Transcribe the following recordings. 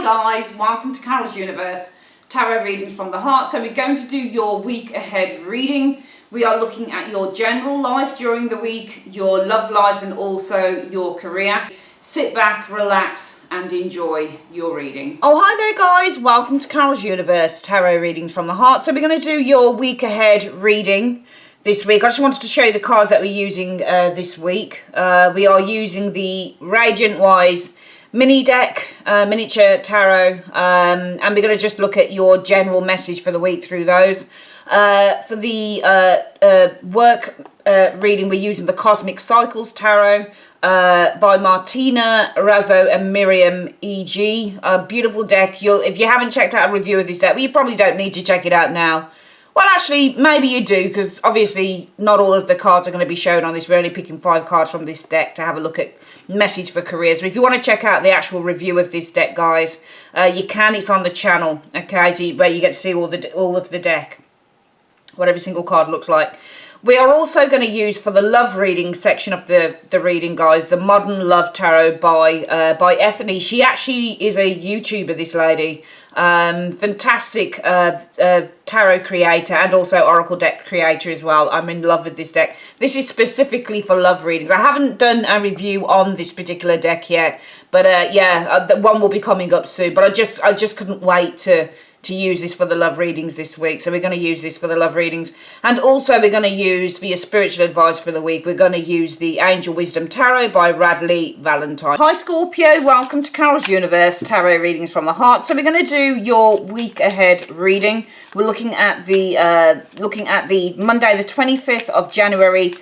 guys, welcome to Carol's Universe, tarot readings from the heart. So we're going to do your week ahead reading. We are looking at your general life during the week, your love life and also your career. Sit back, relax and enjoy your reading. Oh, hi there guys, welcome to Carol's Universe, tarot readings from the heart. So we're going to do your week ahead reading this week. I just wanted to show you the cards that we're using this week. We are using the Radiant Wise mini deck, miniature tarot, and we're going to just look at your general message for the week through those. For the work reading, we're using the Cosmic Cycles Tarot by Martina Razzo and Miriam E.G. A beautiful deck. If you haven't checked out a review of this deck, well, you probably don't need to check it out now. Well, actually, maybe you do, because obviously not all of the cards are going to be shown on this. We're only picking 5 cards from this deck to have a look at message for careers. So if you want to check out the actual review of this deck, guys, you can. It's on the channel, okay, so where you get to see all of the deck, what every single card looks like. We are also going to use, for the love reading section of the reading, guys, the Modern Love Tarot by Ethany. She actually is a YouTuber, this lady. Fantastic tarot creator and also oracle deck creator as well. I'm in love with this deck. This is specifically for love readings. I haven't done a review on this particular deck yet, but yeah, the one will be coming up soon. But I just couldn't wait to use this for the love readings this week. So we're going to use this for the love readings, and also we're going to use, for your spiritual advice for the week, we're going to use the Angel Wisdom Tarot by Radley Valentine. Hi Scorpio, welcome to Carol's Universe, tarot readings from the heart. So we're going to do your week ahead reading. We're looking at the Monday the 25th of January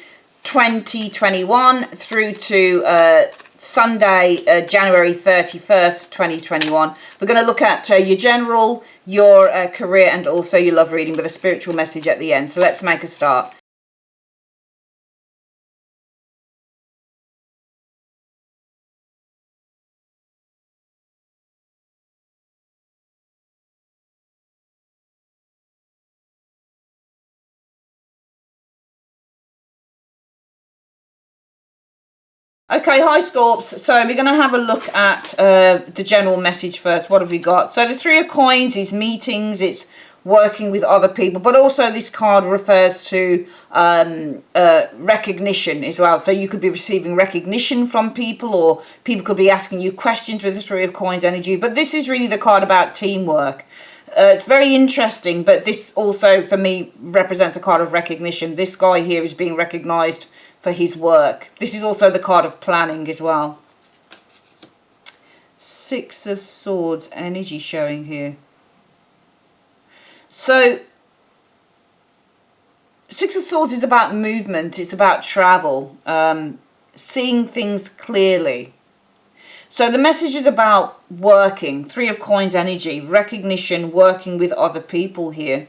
2021 through to Sunday, January 31st, 2021. We're going to look at your general, your career, and also your love reading with a spiritual message at the end. So let's make a start. Okay, hi Scorps. So we're going to have a look at the general message first. What have we got? So the Three of Coins is meetings, it's working with other people, but also this card refers to recognition as well. So you could be receiving recognition from people, or people could be asking you questions with the Three of Coins energy. But this is really the card about teamwork. It's very interesting, but this also for me represents a card of recognition. This guy here is being recognized for his work. This is also the card of planning as well. Six of Swords energy showing here. So Six of Swords is about movement, it's about travel, seeing things clearly. So the message is about working. Three of Coins energy, recognition, working with other people here.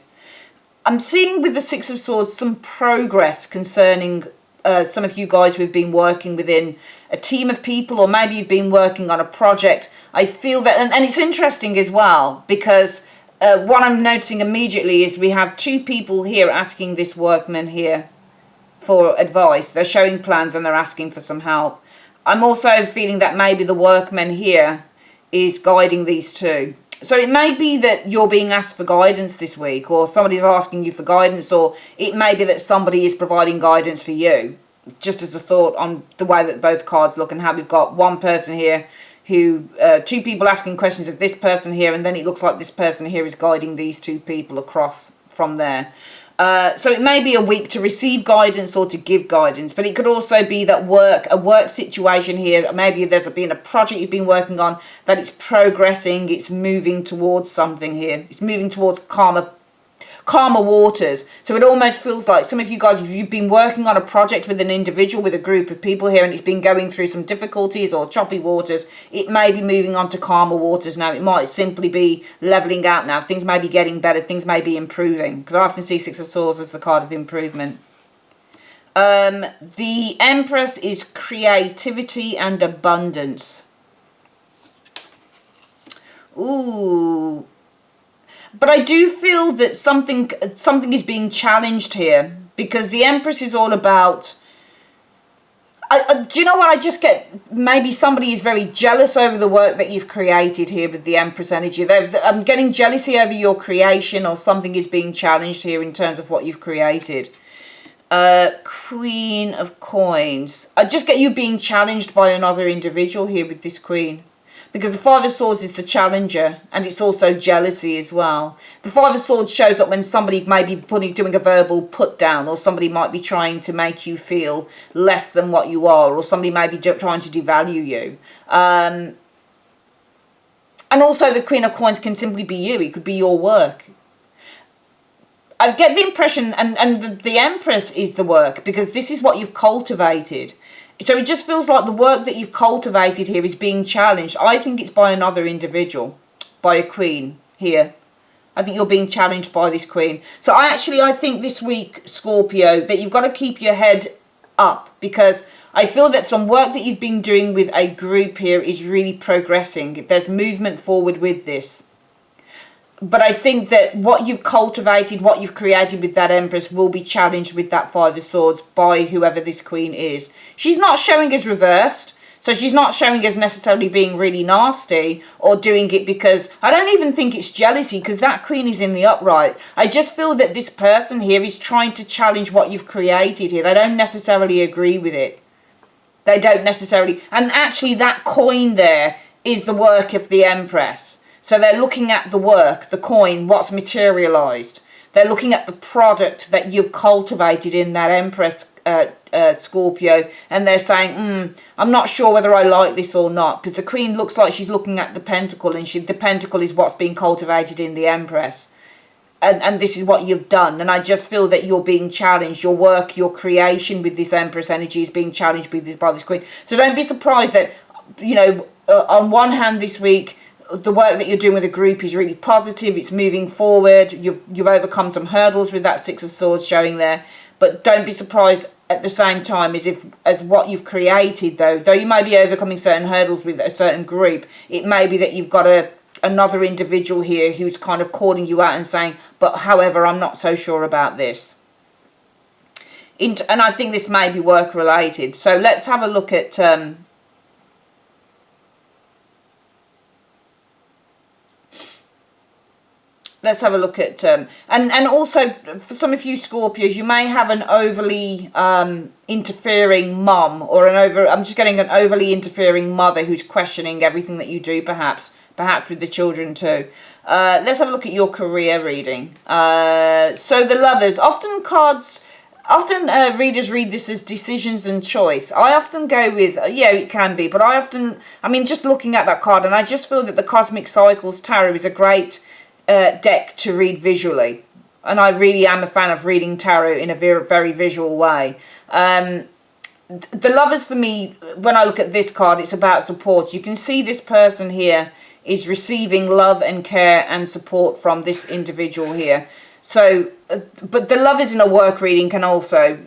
I'm seeing with the Six of Swords some progress concerning some of you guys who've been working within a team of people, or maybe you've been working on a project. I feel that, and it's interesting as well, because what I'm noticing immediately is we have 2 people here asking this workman here for advice. They're showing plans and they're asking for some help. I'm also feeling that maybe the workman here is guiding these 2. So it may be that you're being asked for guidance this week, or somebody's asking you for guidance, or it may be that somebody is providing guidance for you. Just as a thought on the way that both cards look, and how we've got one person here who, 2 people asking questions of this person here, and then it looks like this person here is guiding these 2 people across from there. So it may be a week to receive guidance or to give guidance, but it could also be that a work situation here, maybe there's been a project you've been working on, that it's progressing, it's moving towards something here. It's moving towards calmer waters. So it almost feels like some of you guys, if you've been working on a project with an individual, with a group of people here, and it's been going through some difficulties or choppy waters, it may be moving on to calmer waters now. It might simply be leveling out now. Things may be getting better. Things may be improving, because I often see Six of Swords as the card of improvement. The Empress is creativity and abundance. Ooh. But I do feel that something is being challenged here, because the Empress is all about Do you know what I just get? Maybe somebody is very jealous over the work that you've created here with the Empress energy. I'm getting jealousy over your creation, or something is being challenged here in terms of what you've created. Queen of Coins. I just get you being challenged by another individual here with this Queen. Because the Five of Swords is the challenger, and it's also jealousy as well. The Five of Swords shows up when somebody may be doing a verbal put down, or somebody might be trying to make you feel less than what you are, or somebody may be trying to devalue you. And also the Queen of Coins can simply be you. It could be your work. I get the impression, and the Empress is the work, because this is what you've cultivated. So it just feels like the work that you've cultivated here is being challenged. I think it's by another individual, by a queen here. I think you're being challenged by this queen. So I think this week, Scorpio, that you've got to keep your head up, because I feel that some work that you've been doing with a group here is really progressing. There's movement forward with this. But I think that what you've cultivated, what you've created with that Empress will be challenged with that Five of Swords by whoever this Queen is. She's not showing as reversed. So she's not showing as necessarily being really nasty or doing it because... I don't even think it's jealousy, because that Queen is in the upright. I just feel that this person here is trying to challenge what you've created here. They don't necessarily agree with it. They don't necessarily... And actually that coin there is the work of the Empress. So they're looking at the work, the coin, what's materialised. They're looking at the product that you've cultivated in that Empress, Scorpio, and they're saying, I'm not sure whether I like this or not, because the Queen looks like she's looking at the Pentacle, and the Pentacle is what's being cultivated in the Empress. And this is what you've done. And I just feel that you're being challenged. Your work, your creation with this Empress energy is being challenged by this Queen. So don't be surprised that, you know, on one hand this week, the work that you're doing with the group is really positive. It's moving forward. You've overcome some hurdles with that Six of Swords showing there. But don't be surprised at the same time as what you've created, though you may be overcoming certain hurdles with a certain group, it may be that you've got another individual here who's kind of calling you out and saying, but however, I'm not so sure about this. And I think this may be work related. So let's have a look at... Let's have a look at, and also for some of you Scorpios, you may have an overly interfering mum, or I'm just getting an overly interfering mother who's questioning everything that you do, perhaps with the children too. Let's have a look at your career reading. So the Lovers, often readers read this as decisions and choice. I often go with, yeah, it can be, but just looking at that card, and I just feel that the Cosmic Cycles Tarot is a great deck to read visually, and I really am a fan of reading tarot in a very, very visual way. The Lovers, for me, when I look at this card, it's about support. You can see this person here is receiving love and care and support from this individual here. So but the Lovers in a work reading can also,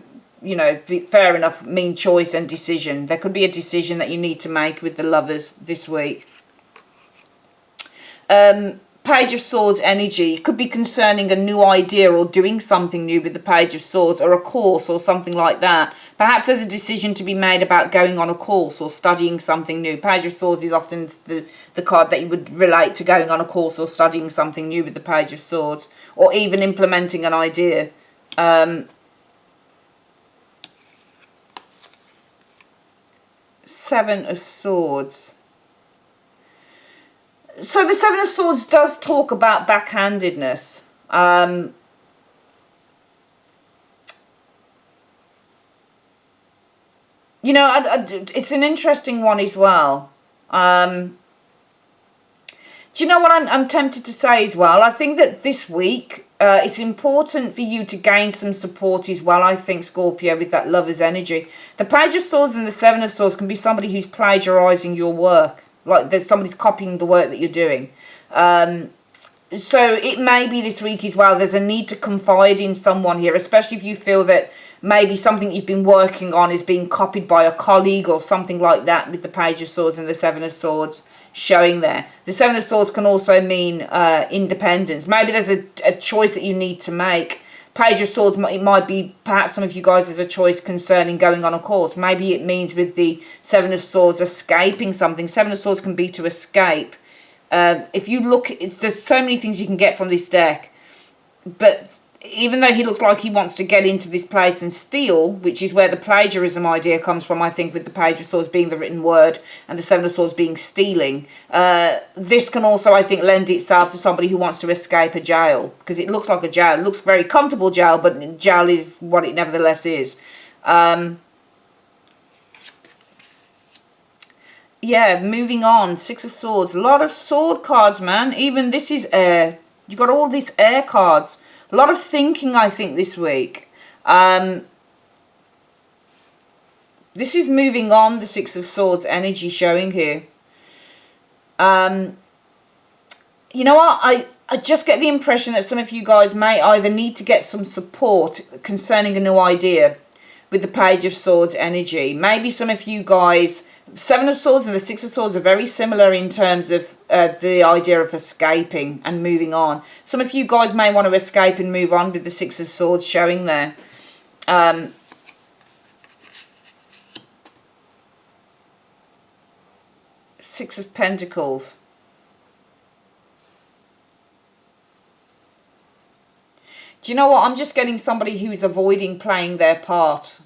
you know, fair enough, mean choice and decision. There could be a decision that you need to make with the Lovers this week. Page of Swords energy could be concerning a new idea or doing something new with the Page of Swords, or a course or something like that. Perhaps there's a decision to be made about going on a course or studying something new. Page of Swords is often the card that you would relate to going on a course or studying something new with the Page of Swords, or even implementing an idea. Seven of Swords. So the Seven of Swords does talk about backhandedness. You know, it's an interesting one as well. Do you know what I'm tempted to say as well? I think that this week it's important for you to gain some support as well, I think, Scorpio, with that Lover's energy. The Page of Swords and the Seven of Swords can be somebody who's plagiarising your work. Like there's somebody's copying the work that you're doing. So it may be this week as well, there's a need to confide in someone here, especially if you feel that maybe something you've been working on is being copied by a colleague or something like that, with the Page of Swords and the Seven of Swords showing there. The Seven of Swords can also mean independence. Maybe there's a choice that you need to make. Page of Swords, it might be perhaps some of you guys as a choice concerning going on a course. Maybe it means with the Seven of Swords escaping something. Seven of Swords can be to escape. If you look, there's so many things you can get from this deck. But even though he looks like he wants to get into this place and steal, which is where the plagiarism idea comes from, I think, with the Page of Swords being the written word and the Seven of Swords being stealing, this can also, I think, lend itself to somebody who wants to escape a jail, because it looks like a jail. It looks very comfortable jail, but jail is what it nevertheless is. Yeah, moving on. Six of Swords. A lot of sword cards, man. Even this is air. You've got all these air cards. A lot of thinking, I think, this week. This is moving on, the Six of Swords energy showing here. You know what? I just get the impression that some of you guys may either need to get some support concerning a new idea with the Page of Swords energy. Maybe some of you guys... Seven of Swords and the Six of Swords are very similar in terms of the idea of escaping and moving on. Some of you guys may want to escape and move on with the Six of Swords showing there. Six of Pentacles. Do you know what? I'm just getting somebody who's avoiding playing their part.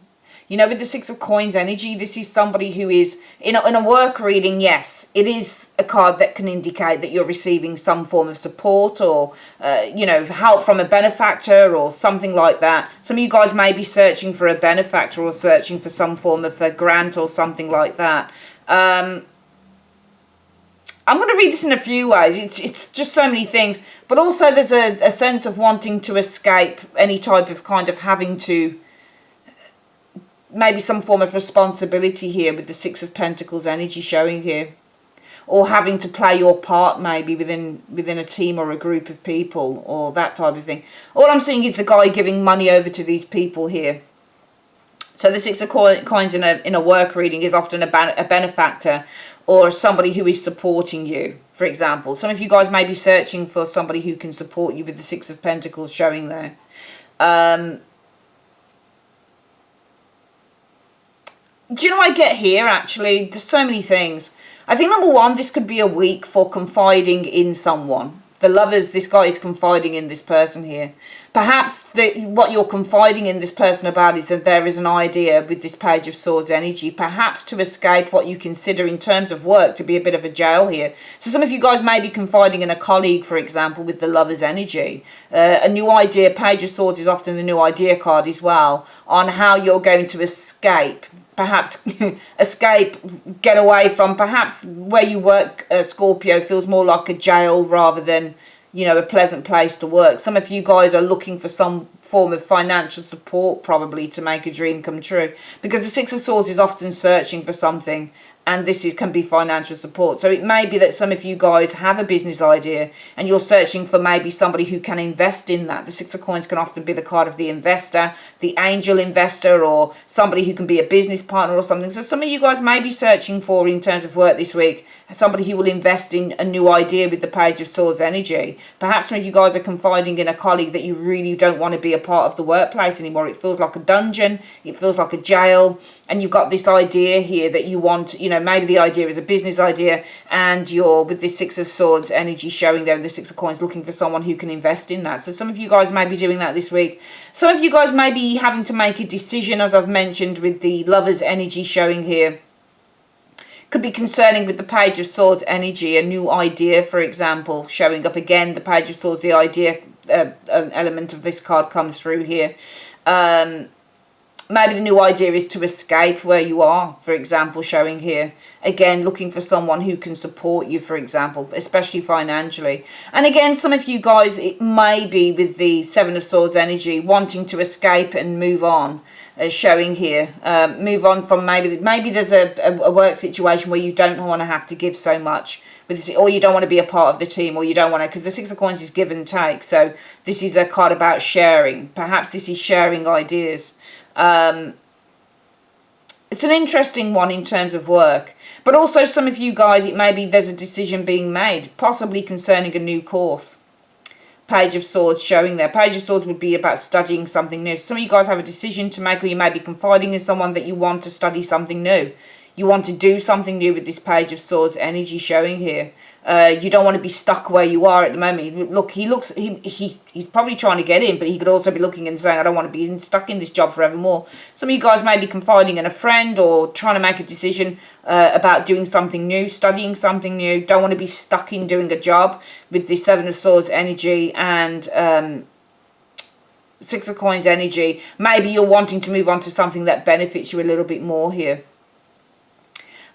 You know, with the Six of Coins energy, this is somebody who is, in a work reading, yes, it is a card that can indicate that you're receiving some form of support or, you know, help from a benefactor or something like that. Some of you guys may be searching for a benefactor or searching for some form of a grant or something like that. I'm going to read this in a few ways. It's just so many things. But also there's a sense of wanting to escape any type of kind of having to... Maybe some form of responsibility here with the Six of Pentacles energy showing here. Or having to play your part maybe within a team or a group of people or that type of thing. All I'm seeing is the guy giving money over to these people here. So the Six of Coins in a work reading is often a benefactor or somebody who is supporting you, for example. Some of you guys may be searching for somebody who can support you with the Six of Pentacles showing there. Do you know what I get here, actually? There's so many things. I think, number one, this could be a week for confiding in someone. The Lovers, this guy is confiding in this person here. Perhaps what you're confiding in this person about is that there is an idea with this Page of Swords energy, perhaps to escape what you consider in terms of work to be a bit of a jail here. So some of you guys may be confiding in a colleague, for example, with the Lovers energy. A new idea, Page of Swords is often the new idea card as well, on how you're going to escape. Perhaps escape, get away from, perhaps where you work, Scorpio, feels more like a jail rather than, you know, a pleasant place to work. Some of you guys are looking for some form of financial support probably to make a dream come true. Because the Six of Swords is often searching for something, and this can be financial support. So it may be that some of you guys have a business idea and you're searching for maybe somebody who can invest in that. The Six of Coins can often be the card of the investor, the angel investor, or somebody who can be a business partner or something. So some of you guys may be searching for, in terms of work this week, somebody who will invest in a new idea with the Page of Swords energy. Perhaps some of you guys are confiding in a colleague that you really don't want to be a part of the workplace anymore. It feels like a dungeon, it feels like a jail, and you've got this idea here that you want, you know, maybe the idea is a business idea and you're, with this Six of Swords energy showing there, the Six of Coins, looking for someone who can invest in that. So some of you guys may be doing that this week. Some of you guys may be having to make a decision, as I've mentioned, with the Lovers energy showing here. Could be concerning with the Page of Swords energy, a new idea, for example, showing up again. The Page of Swords, the idea element of this card comes through here. Maybe the new idea is to escape where you are, for example, showing here. Again, looking for someone who can support you, for example, especially financially. And again, some of you guys, it may be with the Seven of Swords energy, wanting to escape and move on, as showing here. Move on from maybe there's a work situation where you don't want to have to give so much, or you don't want to be a part of the team, or you don't want to, because the Six of Coins is give and take. So this is a card about sharing. Perhaps this is sharing ideas. It's an interesting one in terms of work, but also some of you guys, it may be there's a decision being made, possibly concerning a new course, Page of Swords showing there. Page of Swords would be about studying something new. Some of you guys have a decision to make, or you may be confiding in someone that you want to study something new. You want to do something new with this Page of Swords energy showing here. You don't want to be stuck where you are at the moment. Look, he's probably trying to get in, but he could also be looking and saying, I don't want to be stuck in this job forevermore. Some of you guys may be confiding in a friend or trying to make a decision about doing something new, studying something new. Don't want to be stuck in doing a job with the Seven of Swords energy and Six of Coins energy. Maybe you're wanting to move on to something that benefits you a little bit more here.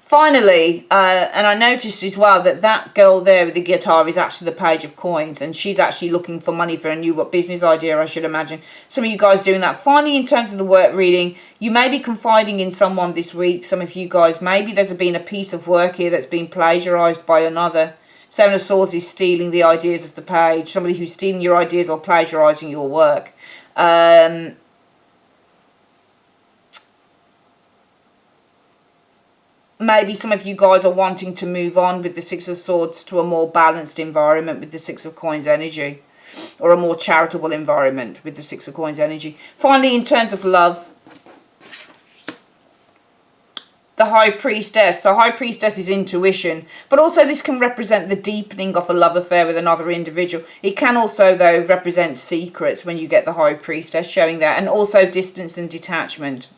Finally, and I noticed as well that that girl there with the guitar is actually the Page of Coins, and she's actually looking for money for a new business idea, I should imagine. Some of you guys doing that. Finally, in terms of the work reading, you may be confiding in someone this week. Some of you guys, maybe there's been a piece of work here that's been plagiarized by another. Seven of Swords is stealing the ideas of the page. Somebody who's stealing your ideas or plagiarizing your work. Maybe some of you guys are wanting to move on with the Six of Swords to a more balanced environment with the Six of Coins energy, or a more charitable environment with the Six of Coins energy. Finally, in terms of love, the High Priestess. So High Priestess is intuition, but also this can represent the deepening of a love affair with another individual. It can also, though, represent secrets when you get the High Priestess showing there, and also distance and detachment.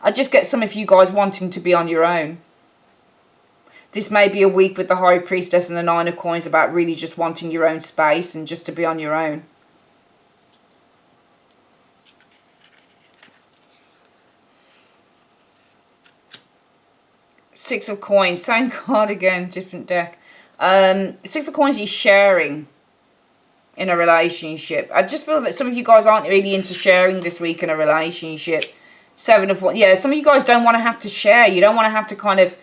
I just get some of you guys wanting to be on your own. This may be a week with the High Priestess and the Nine of Coins about really just wanting your own space and just to be on your own. Six of Coins, same card again, different deck. Six of Coins is sharing in a relationship. I just feel that some of you guys aren't really into sharing this week in a relationship. Seven of Wands. Yeah, some of you guys don't want to have to share. You don't want to have to kind of,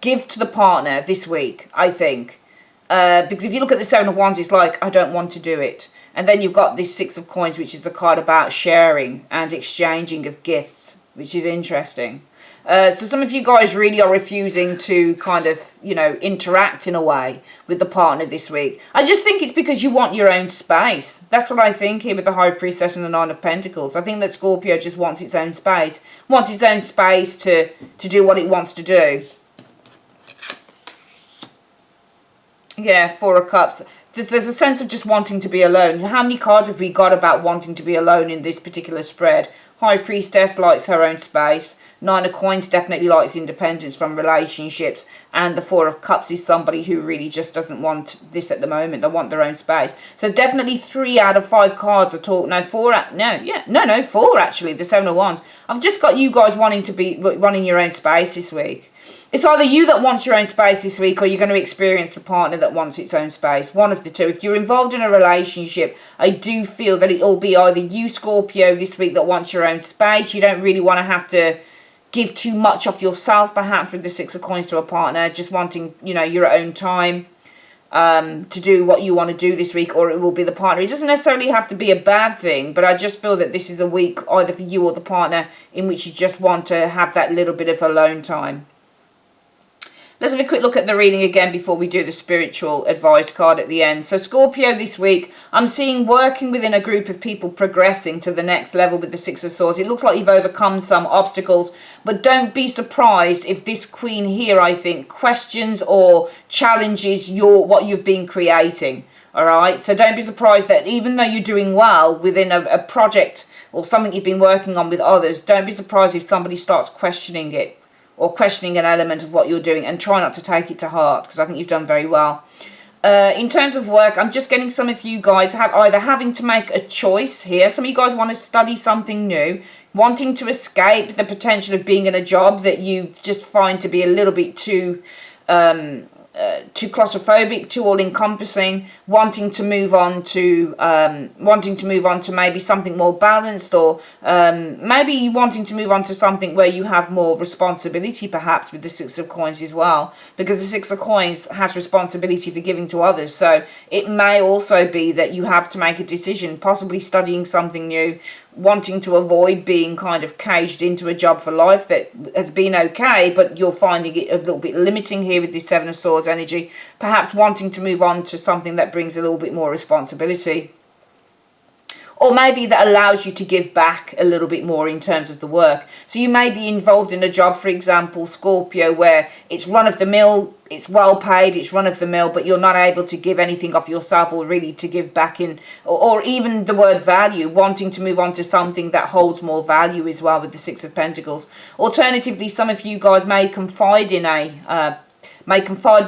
give to the partner this week, I think. Because if you look at the Seven of Wands, it's like, I don't want to do it. And then you've got this Six of Coins, which is the card about sharing and exchanging of gifts, which is interesting. So some of you guys really are refusing to kind of, interact in a way with the partner this week. I just think it's because you want your own space. That's what I think here with the High Priestess and the Nine of Pentacles. I think that Scorpio just wants its own space. Wants its own space to do what it wants to do. Yeah, Four of Cups. There's a sense of just wanting to be alone. How many cards have we got about wanting to be alone in this particular spread? High Priestess likes her own space. Nine of Coins definitely likes independence from relationships. And the Four of Cups is somebody who really just doesn't want this at the moment. They want their own space. So definitely 3 out of 5 cards are talking. No, 4. No, 4 actually. The Seven of Wands. I've just got you guys wanting your own space this week. It's either you that wants your own space this week, or you're going to experience the partner that wants its own space. One of the two. If you're involved in a relationship, I do feel that it'll be either you, Scorpio, this week that wants your own space. You don't really want to have to give too much of yourself, perhaps, with the Six of Coins to a partner. Just wanting, your own time to do what you want to do this week, or it will be the partner. It doesn't necessarily have to be a bad thing, but I just feel that this is a week, either for you or the partner, in which you just want to have that little bit of alone time. Let's have a quick look at the reading again before we do the spiritual advice card at the end. So Scorpio this week, I'm seeing working within a group of people progressing to the next level with the Six of Swords. It looks like you've overcome some obstacles, but don't be surprised if this Queen here, I think, questions or challenges what you've been creating. All right, so don't be surprised that even though you're doing well within a project or something you've been working on with others, don't be surprised if somebody starts questioning it, or questioning an element of what you're doing, and try not to take it to heart, because I think you've done very well. In terms of work, I'm just getting some of you guys either having to make a choice here. Some of you guys want to study something new, wanting to escape the potential of being in a job that you just find to be a little bit too too claustrophobic, too all-encompassing, wanting to move on to maybe something more balanced, or maybe wanting to move on to something where you have more responsibility, perhaps with the Six of Coins as well, because the Six of Coins has responsibility for giving to others. So it may also be that you have to make a decision, possibly studying something new, wanting to avoid being kind of caged into a job for life that has been okay, but you're finding it a little bit limiting here with this Seven of Swords energy, perhaps wanting to move on to something that brings a little bit more responsibility, or maybe that allows you to give back a little bit more in terms of the work. So you may be involved in a job, for example, Scorpio, where it's run-of-the-mill, it's well paid, it's run-of-the-mill, but you're not able to give anything of yourself or really to give back in, or even the word value, wanting to move on to something that holds more value as well with the Six of Pentacles. Alternatively, some of you guys may confide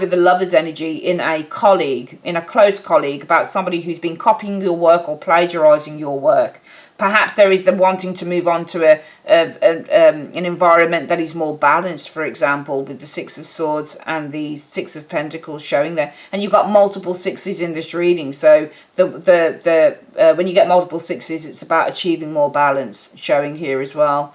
with the Lover's energy in a colleague, in a close colleague, about somebody who's been copying your work or plagiarizing your work. Perhaps there is the wanting to move on to an environment that is more balanced, for example, with the Six of Swords and the Six of Pentacles showing there. And you've got multiple sixes in this reading. So when you get multiple sixes, it's about achieving more balance, showing here as well.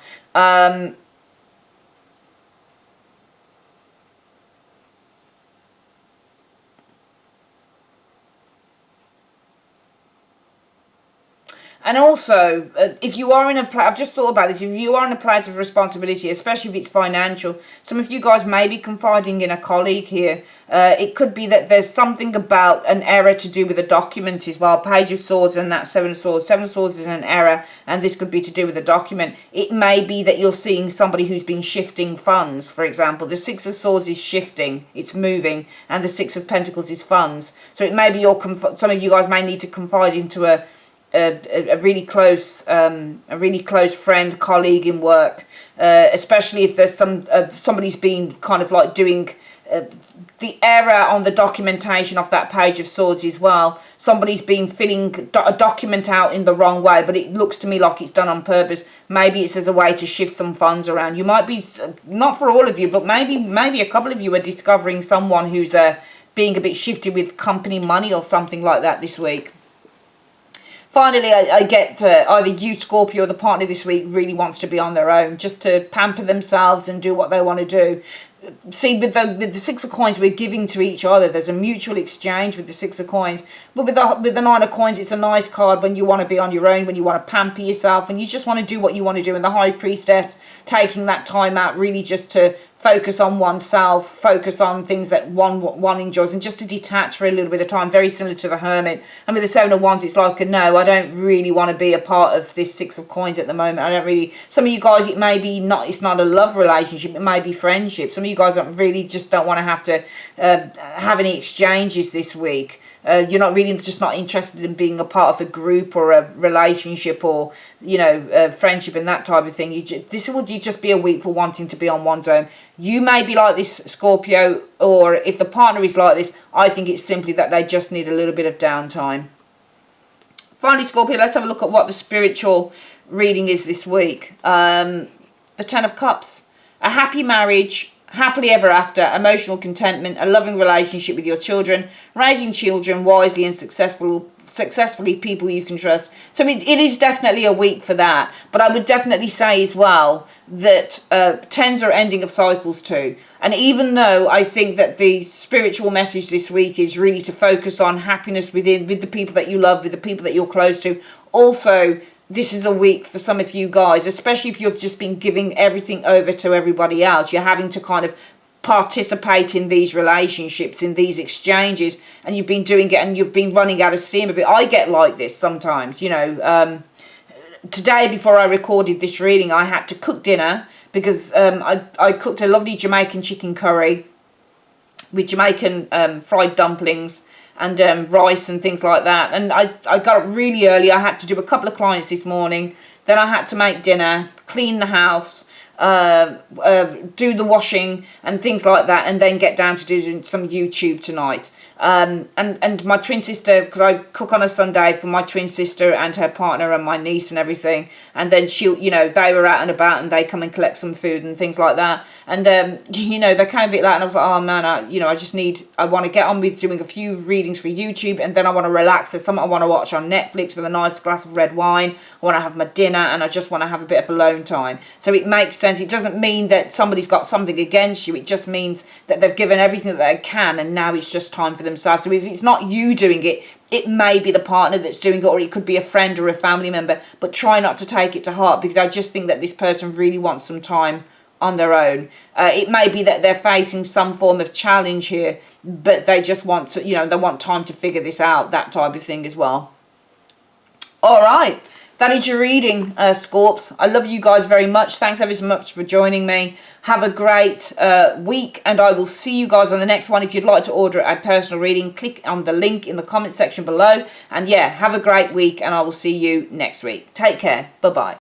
And also, if you are in a place, I've just thought about this, if you are in a place of responsibility, especially if it's financial, some of you guys may be confiding in a colleague here. It could be that there's something about an error to do with a document as well. Page of Swords and that Seven of Swords. Seven of Swords is an error, and this could be to do with a document. It may be that you're seeing somebody who's been shifting funds, for example. The Six of Swords is shifting, it's moving, and the Six of Pentacles is funds. So it may be some of you guys may need to confide into a really close friend, colleague in work, especially if there's somebody's been kind of like doing the error on the documentation of that Page of Swords as well. Somebody's been filling a document out in the wrong way, but it looks to me like it's done on purpose. Maybe it's as a way to shift some funds around. You might be, not for all of you, but maybe a couple of you are discovering someone who's being a bit shifty with company money or something like that this week. Finally, I get either you, Scorpio, or the partner this week really wants to be on their own, just to pamper themselves and do what they want to do. See, with the Six of Coins, we're giving to each other. There's a mutual exchange with the Six of Coins. But with the Nine of Coins, it's a nice card when you want to be on your own, when you want to pamper yourself, and you just want to do what you want to do. And the High Priestess, taking that time out really just to focus on oneself, focus on things that one enjoys, and just to detach for a little bit of time, very similar to the Hermit. And with the Seven of Wands, it's like, no, I don't really want to be a part of this Six of Coins at the moment. I don't really, some of you guys, it may be not, it's not a love relationship, it may be friendship. Some of you guys just don't want to have to have any exchanges this week. You're not really just not interested in being a part of a group or a relationship or, friendship and that type of thing. This will just be a week for wanting to be on one's own. You may be like this, Scorpio, or if the partner is like this, I think it's simply that they just need a little bit of downtime. Finally, Scorpio, let's have a look at what the spiritual reading is this week. The Ten of Cups. A happy marriage, happily ever after, emotional contentment, a loving relationship with your children, raising children wisely and successfully, people you can trust. So it is definitely a week for that. But I would definitely say as well that tens are ending of cycles too. And even though I think that the spiritual message this week is really to focus on happiness with the people that you love, with the people that you're close to, also this is a week for some of you guys, especially if you've just been giving everything over to everybody else. You're having to kind of participate in these relationships, in these exchanges, and you've been doing it and you've been running out of steam a bit. I get like this sometimes, Today, before I recorded this reading, I had to cook dinner because I cooked a lovely Jamaican chicken curry with Jamaican fried dumplings and rice and things like that. And I got up really early. I had to do a couple of clients this morning. Then I had to make dinner, clean the house, do the washing and things like that, and then get down to do some YouTube tonight. And my twin sister, because I cook on a Sunday for my twin sister and her partner and my niece and everything, and then they were out and about and they come and collect some food and things like that, and they came a bit late, and I was like, oh man, I want to get on with doing a few readings for YouTube, and then I want to relax. There's something I want to watch on Netflix with a nice glass of red wine. I want to have my dinner, and I just want to have a bit of alone time. So it makes sense. It doesn't mean that somebody's got something against you. It just means that they've given everything that they can, and now it's just time for themselves. So if it's not you doing it, it may be the partner that's doing it, or it could be a friend or a family member, but try not to take it to heart, because I just think that this person really wants some time on their own. It may be that they're facing some form of challenge here, but they just want to, they want time to figure this out, that type of thing as well. All right. That is your reading, Scorps. I love you guys very much. Thanks ever so much for joining me. Have a great week, and I will see you guys on the next one. If you'd like to order a personal reading, click on the link in the comment section below. And yeah, have a great week, and I will see you next week. Take care. Bye-bye.